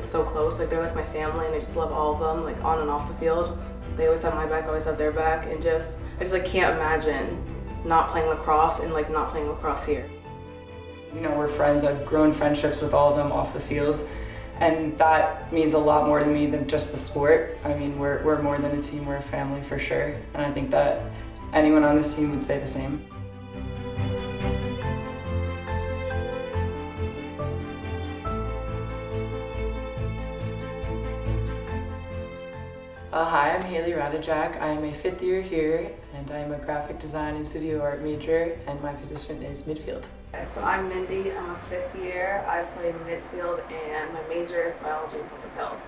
just so close. Like they're like my family, and I just love all of them, like on and off the field. They always have my back, always have their back, and I just like can't imagine not playing lacrosse and like not playing lacrosse here. You know, we're friends. I've grown friendships with all of them off the field, and that means a lot more to me than just the sport. I mean, we're more than a team, we're a family for sure, and I think that anyone on this team would say the same. Hi, I'm Haile Ratajack. I am a 5th year here, and I am a graphic design and studio art major, and my position is midfield. So I'm Mindy, I'm a 5th year. I play midfield, and my major is biology and public health.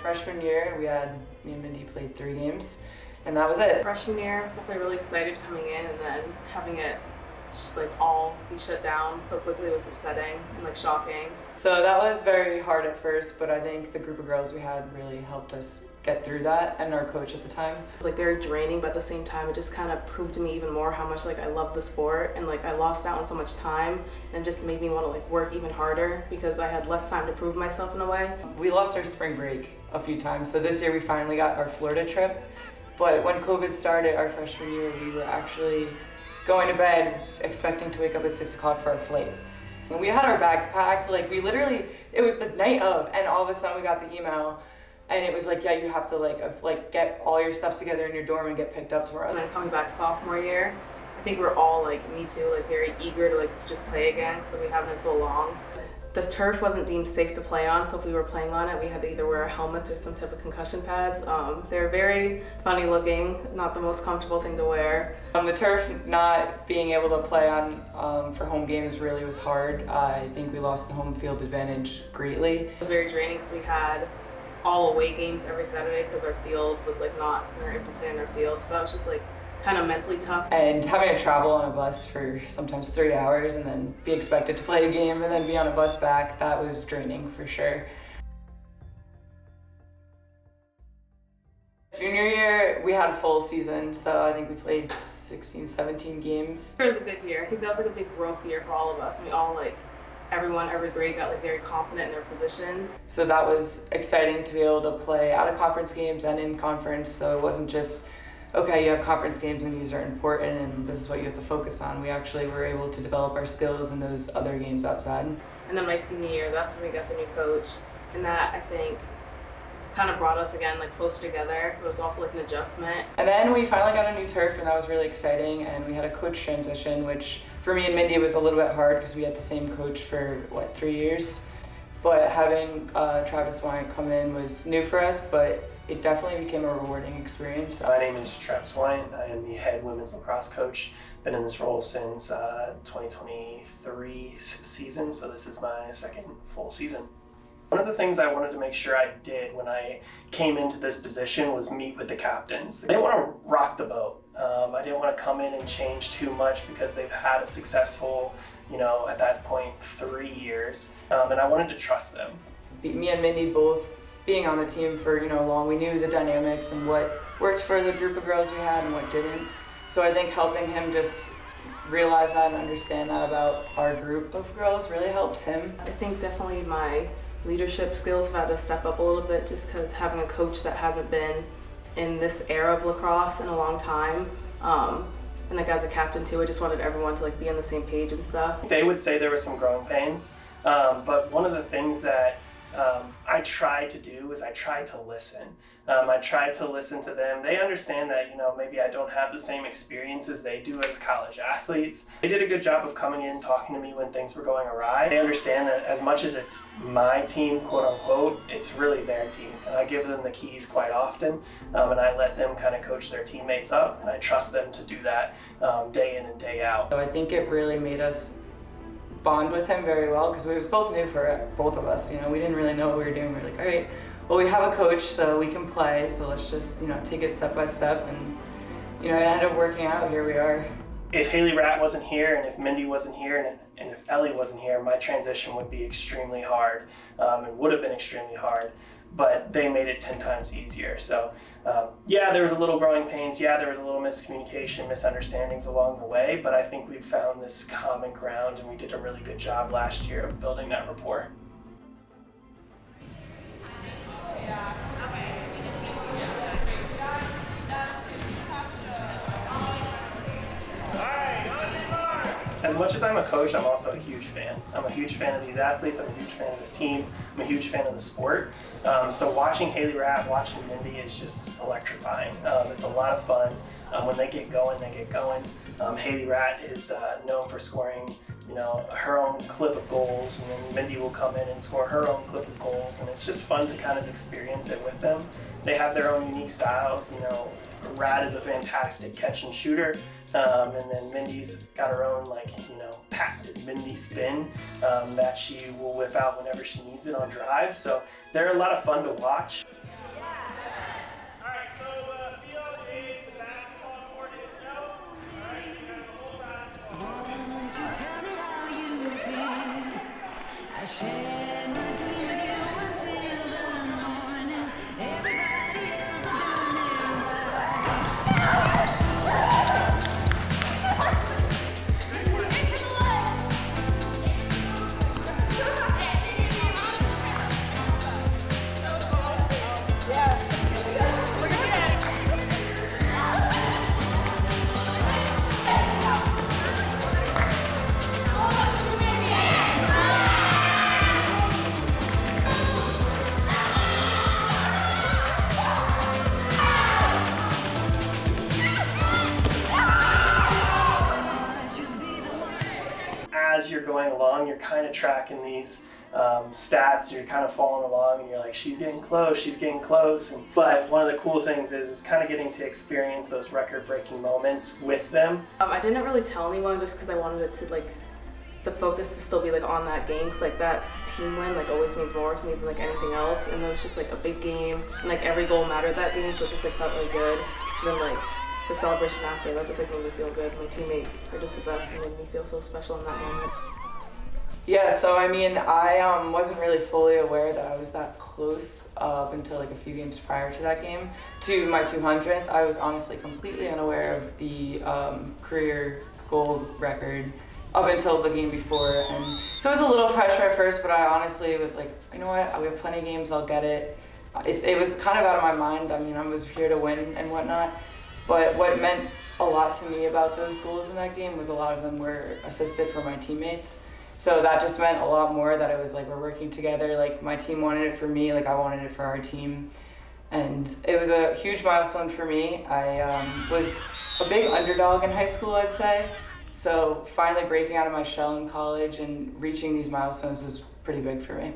Freshman year, me and Mindy played 3 games, and that was it. Freshman year, I was definitely really excited coming in, and then having it just like all be shut down so quickly was upsetting and like shocking. So that was very hard at first, but I think the group of girls we had really helped us get through that, and our coach at the time. It was like very draining, but at the same time it just kind of proved to me even more how much like I love the sport, and like I lost out on so much time, and it just made me want to like work even harder because I had less time to prove myself in a way. We lost our spring break a few times, so this year we finally got our Florida trip, but when COVID started our freshman year, we were actually going to bed expecting to wake up at 6 o'clock for our flight. And we had our bags packed, like we literally, it was the night of, and all of a sudden we got the email, and it was like, yeah, you have to like get all your stuff together in your dorm and get picked up tomorrow. And then coming back sophomore year, I think we're all like, me too, like very eager to like just play again because we haven't in so long. The turf wasn't deemed safe to play on, so if we were playing on it, we had to either wear a helmet or some type of concussion pads. They're very funny looking, not the most comfortable thing to wear. The turf not being able to play on for home games really was hard. I think we lost the home field advantage greatly. It was very draining because we had all away games every Saturday because our field was like not, we weren't able to play on our field, so that was just like kind of mentally tough. And having to travel on a bus for sometimes 3 hours and then be expected to play a game and then be on a bus back, that was draining for sure. Junior year, we had a full season, so I think we played 16, 17 games. It was a good year. I think that was like a big growth year for all of us. We all every grade got like very confident in their positions. So that was exciting to be able to play out of conference games and in conference, so it wasn't just okay, you have conference games and these are important and this is what you have to focus on. We actually were able to develop our skills in those other games outside. And then my senior year, that's when we got the new coach, and that I think kind of brought us again like closer together. It was also like an adjustment. And then we finally got a new turf, and that was really exciting, and we had a coach transition, which for me and Mindy was a little bit hard because we had the same coach for 3 years. But having Travis Wyatt come in was new for us, but it definitely became a rewarding experience. My name is Travis Wyatt. I am the head women's lacrosse coach. Been in this role since 2023 season, so this is my 2nd full season. One of the things I wanted to make sure I did when I came into this position was meet with the captains. I didn't want to rock the boat. I didn't want to come in and change too much because they've had a successful, at that point, 3 years, and I wanted to trust them. Me and Mindy both being on the team for long, we knew the dynamics and what worked for the group of girls we had and what didn't. So I think helping him just realize that and understand that about our group of girls really helped him. I think definitely my leadership skills have had to step up a little bit just because having a coach that hasn't been in this era of lacrosse in a long time, and like as a captain too, I just wanted everyone to like be on the same page and stuff. They would say there were some growing pains, but one of the things that I tried to do is I tried to listen. I tried to listen to them. They understand that, maybe I don't have the same experience as they do as college athletes. They did a good job of coming in, talking to me when things were going awry. They understand that as much as it's my team, quote unquote, it's really their team. And I give them the keys quite often, and I let them kind of coach their teammates up, and I trust them to do that day in and day out. So I think it really made us bond with him very well because it was both new for both of us. We didn't really know what we were doing. We were like, all right, well, we have a coach, so we can play, so let's just take it step by step, and it ended up working out. Here we are. If Haile Rat wasn't here, and if Mindy wasn't here, and if Ellie wasn't here, my transition would be extremely hard, and would have been extremely hard. but they made it 10 times easier. So yeah, there was a little growing pains. Yeah, there was a little miscommunication, misunderstandings along the way, but I think we've found this common ground, and we did a really good job last year of building that rapport. As much as I'm a coach, I'm also a huge fan. I'm a huge fan of these athletes. I'm a huge fan of this team. I'm a huge fan of the sport. So watching Haile Rat, watching Mindy is just electrifying. It's a lot of fun. When they get going, they get going. Haile Rat is known for scoring, her own clip of goals, and then Mindy will come in and score her own clip of goals, and it's just fun to kind of experience it with them. They have their own unique styles. Rat is a fantastic catch and shooter, and then Mindy's got her own patented Mindy spin that she will whip out whenever she needs it on drive. So they're a lot of fun to watch. As you're going along, you're kind of tracking these stats, you're kind of following along, and you're like, she's getting close. But one of the cool things is kind of getting to experience those record-breaking moments with them. I didn't really tell anyone just because I wanted it to the focus to still be on that game, because that team win always means more to me than anything else, and it was just a big game, and every goal mattered that game, so it just felt really good. And then the celebration after, that just made me feel good. My teammates are just the best and made me feel so special in that moment. Yeah, so I wasn't really fully aware that I was that close up until a few games prior to that game. To my 200th, I was honestly completely unaware of the career goal record up until the game before. And so it was a little pressure at first, but I honestly was you know what, we have plenty of games, I'll get it. It was kind of out of my mind. I was here to win and whatnot. But what meant a lot to me about those goals in that game was a lot of them were assisted from my teammates. So that just meant a lot more, that it was we're working together. My team wanted it for me, I wanted it for our team. And it was a huge milestone for me. I was a big underdog in high school, I'd say. So finally breaking out of my shell in college and reaching these milestones was pretty big for me.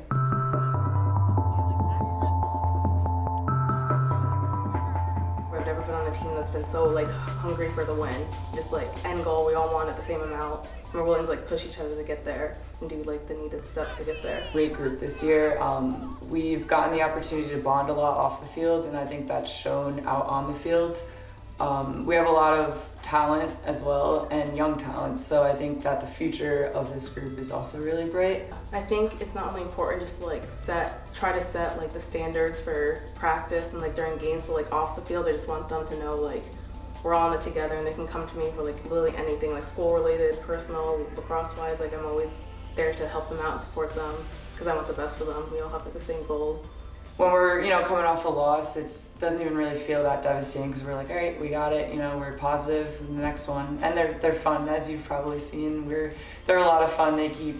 I've never been on a team that's been so hungry for the win. Just end goal, we all want it the same amount. And we're willing to push each other to get there and do the needed steps to get there. Great group this year. We've gotten the opportunity to bond a lot off the field, and I think that's shown out on the field. We have a lot of talent as well, and young talent, so I think that the future of this group is also really bright. I think it's not only important just to try to set the standards for practice and during games, but off the field, I just want them to know we're all in it together, and they can come to me for literally anything, school related, personal, lacrosse wise. I'm always there to help them out and support them because I want the best for them. We all have the same goals. When we're coming off a loss, it doesn't even really feel that devastating because we're all right, we got it, we're positive in the next one. And they're fun, as you've probably seen. They're a lot of fun. They keep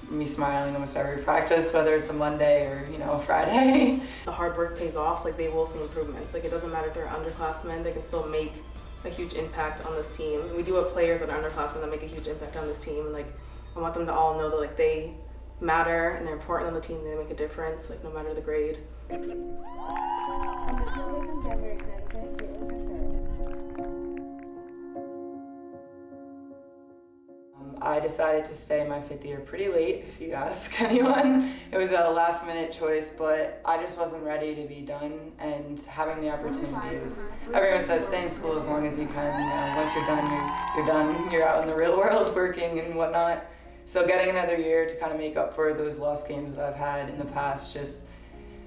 me smiling almost every practice, whether it's a Monday or a Friday. The hard work pays off, they will see improvements. It doesn't matter if they're underclassmen, they can still make a huge impact on this team. And we do have players that are underclassmen that make a huge impact on this team, and I want them to all know that they matter and they're important on the team, they make a difference, no matter the grade. I decided to stay my 5th year pretty late, if you ask anyone. It was a last minute choice, but I just wasn't ready to be done, and having the opportunity was, everyone says stay in school as long as you can, once you're done, you're done, you're out in the real world working and whatnot. So getting another year to make up for those lost games that I've had in the past just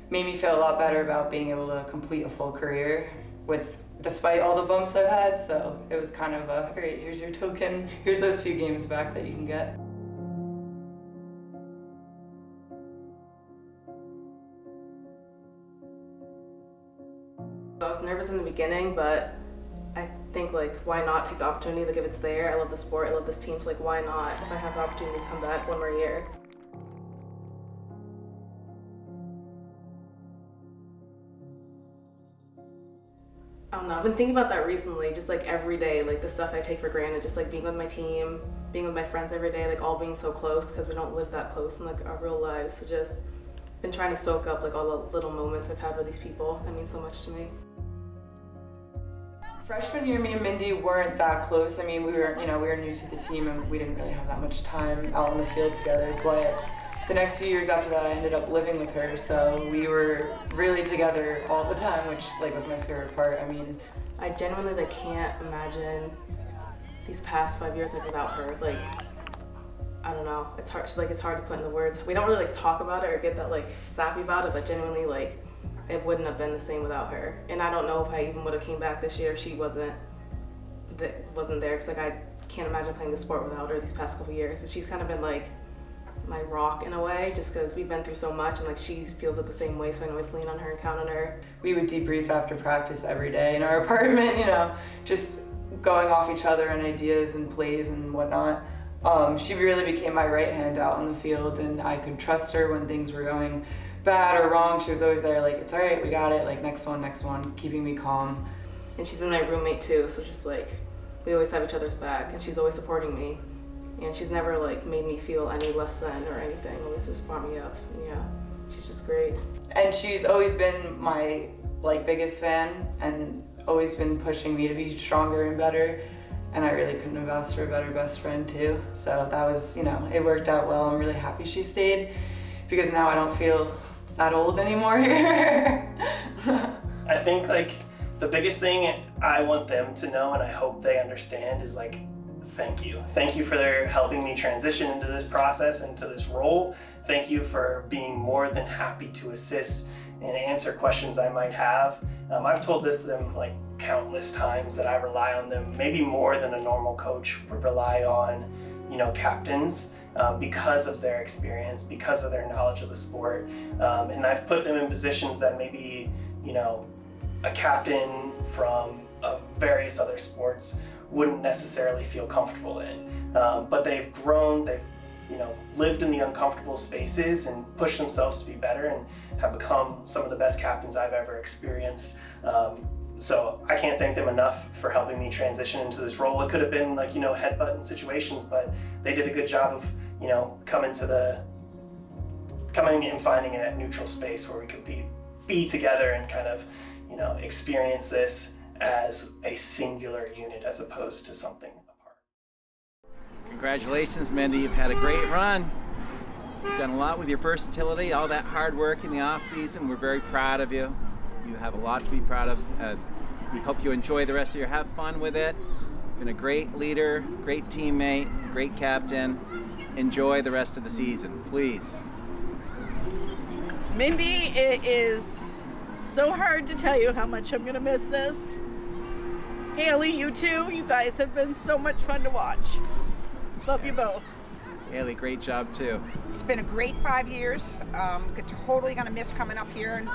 made me feel a lot better about being able to complete a full career despite all the bumps I've had. So it was kind of all right, here's your token, here's those few games back that you can get. I was nervous in the beginning, but I think like why not take the opportunity? Like if it's there, I love the sport, I love this team, so like why not if I have the opportunity to come back one more year. I don't know, I've been thinking about that recently, just like every day, like the stuff I take for granted, just like being with my team, being with my friends every day, like all being so close because we don't live that close in like our real lives. So just been trying to soak up like all the little moments I've had with these people that mean so much to me. Freshman year, me and Mindy weren't that close. I mean, we were new to the team and we didn't really have that much time out on the field together. But the next few years after that, I ended up living with her, so we were really together all the time, which like was my favorite part. I mean, I genuinely like can't imagine these past 5 years like without her. Like, I don't know. It's hard to put into words. We don't really like talk about it or get that like sappy about it, but genuinely like it wouldn't have been the same without her. And I don't know if I even would have came back this year if she wasn't there. Cause like I can't imagine playing the sport without her these past couple years. And she's kind of been like my rock in a way, just because we've been through so much and like she feels it the same way, so I can always lean on her and count on her. We would debrief after practice every day in our apartment, just going off each other and ideas and plays and whatnot. She really became my right hand out on the field, and I could trust her when things were going bad or wrong. She was always there like, it's all right, we got it, like next one, keeping me calm. And she's been my roommate too, so just like we always have each other's back, and she's always supporting me. And she's never like made me feel any less than or anything, always just brought me up. And yeah, she's just great. And she's always been my like biggest fan and always been pushing me to be stronger and better. And I really couldn't have asked for a better best friend too. So that was, it worked out well. I'm really happy she stayed because now I don't feel that old anymore here. I think like the biggest thing I want them to know, and I hope they understand, is like, thank you. Thank you for helping me transition into this process, into this role. Thank you for being more than happy to assist and answer questions I might have. I've told this to them like countless times that I rely on them, maybe more than a normal coach would rely on, captains, because of their experience, because of their knowledge of the sport. And I've put them in positions that maybe, a captain from various other sports wouldn't necessarily feel comfortable in. But they've grown, they've lived in the uncomfortable spaces and pushed themselves to be better and have become some of the best captains I've ever experienced. So I can't thank them enough for helping me transition into this role. It could have been like, headbutting situations, but they did a good job of, coming and finding a neutral space where we could be together and kind of, experience this as a singular unit as opposed to something apart. Congratulations, Mindy. You've had a great run. You've done a lot with your versatility, all that hard work in the off season. We're very proud of you. You have a lot to be proud of. We hope you enjoy the rest of your, have fun with it. You've been a great leader, great teammate, great captain. Enjoy the rest of the season, please. Mindy, it is so hard to tell you how much I'm gonna miss this. Haile, you too. You guys have been so much fun to watch. Love you both. Haile, great job too. It's been a great 5 years. Totally gonna miss coming up here and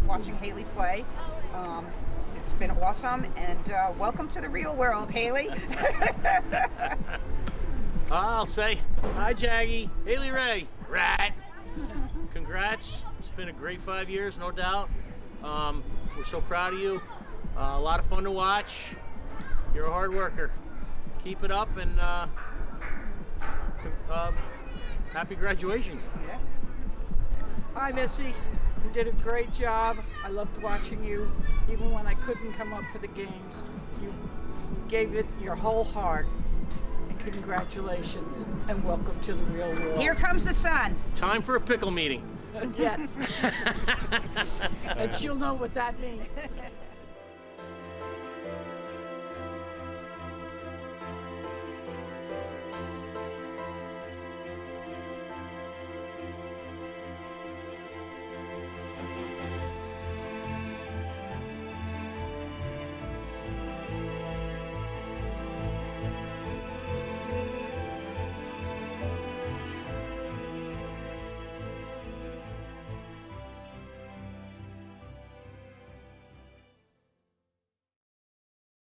watching Haile play. It's been awesome, and welcome to the real world, Haile. I'll say, hi Jaggy, Haile Ray, Rat. Congrats, it's been a great 5 years, no doubt. We're so proud of you. A lot of fun to watch. You're a hard worker. Keep it up, and happy graduation. Yeah. Hi, Missy. You did a great job. I loved watching you, even when I couldn't come up for the games. You gave it your whole heart. And congratulations, and welcome to the real world. Here comes the sun. Time for a pickle meeting. Yes. And she'll know what that means.